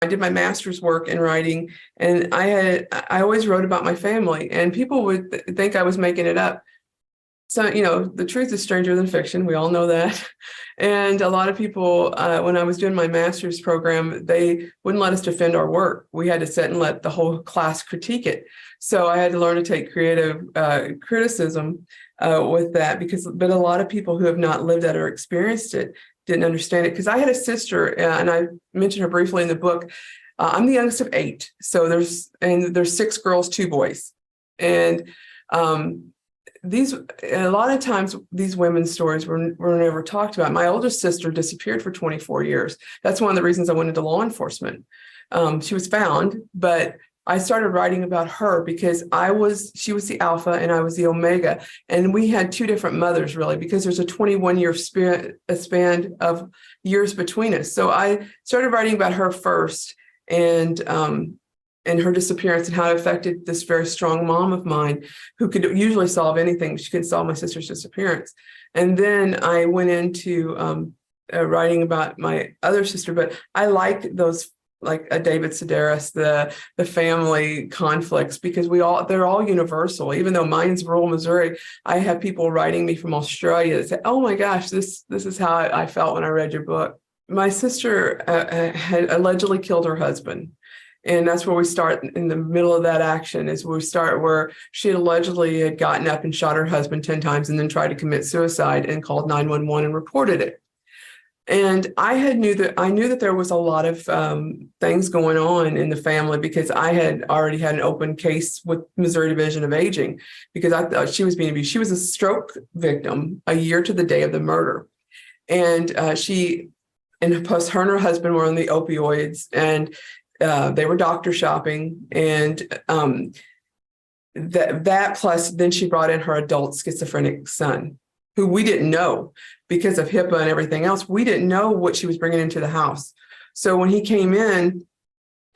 I did my master's work in writing, and I always wrote about my family, and people would think I was making it up. So, the truth is stranger than fiction. We all know that. And a lot of people, when I was doing my master's program, they wouldn't let us defend our work. We had to sit and let the whole class critique it. So I had to learn to take creative criticism with that, but a lot of people who have not lived that or experienced it didn't understand it. Because I had a sister, and I mentioned her briefly in the book. I'm the youngest of 8. So there's 6 girls, 2 boys. And a lot of times these women's stories were never talked about. My oldest sister disappeared for 24 years. That's one of the reasons I went into law enforcement. She was found, but I started writing about her because she was the alpha and I was the omega. And we had 2 different mothers, really, because there's a 21-year span of years between us. So I started writing about her first, and her disappearance and how it affected this very strong mom of mine who could usually solve anything. She could solve my sister's disappearance. And then I went into writing about my other sister, but I liked those, like a David Sedaris, the family conflicts, because they're all universal. Even though mine's rural Missouri, I have people writing me from Australia that say, "Oh my gosh, this is how I felt when I read your book." My sister had allegedly killed her husband. And that's where we start. In the middle of that action is where we start, where she allegedly had gotten up and shot her husband 10 times and then tried to commit suicide and called 911 and reported it. And I knew that there was a lot of things going on in the family, because I had already had an open case with Missouri Division of Aging, because I thought she was being abused. She was a stroke victim a year to the day of the murder. And plus her and her husband were on the opioids, and they were doctor shopping, and that plus then she brought in her adult schizophrenic son, who we didn't know because of HIPAA and everything else. We didn't know what she was bringing into the house. So when he came in,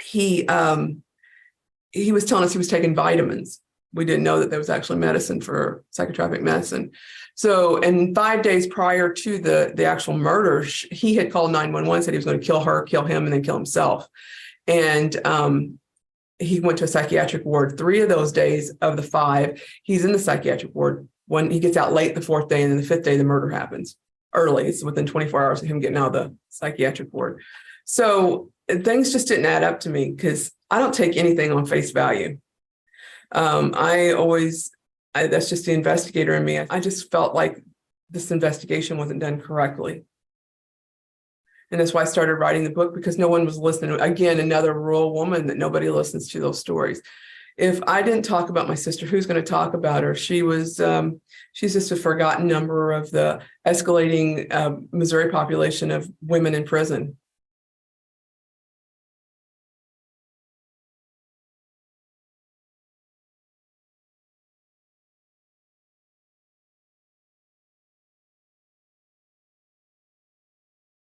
he was telling us he was taking vitamins. We didn't know that there was actually medicine for psychotropic medicine. So, and 5 days prior to the actual murder, he had called 911, said he was going to kill her, kill him, and then kill himself. And he went to a psychiatric ward 3 of those days of the 5. He's in the psychiatric ward. When he gets out late the 4th day, and then the 5th day, the murder happens early. It's within 24 hours of him getting out of the psychiatric ward. So things just didn't add up to me, because I don't take anything on face value. That's just the investigator in me. I just felt like this investigation wasn't done correctly. And that's why I started writing the book, because no one was listening. Again, another rural woman that nobody listens to those stories. If I didn't talk about my sister, who's going to talk about her? She's just a forgotten number of the escalating Missouri population of women in prison.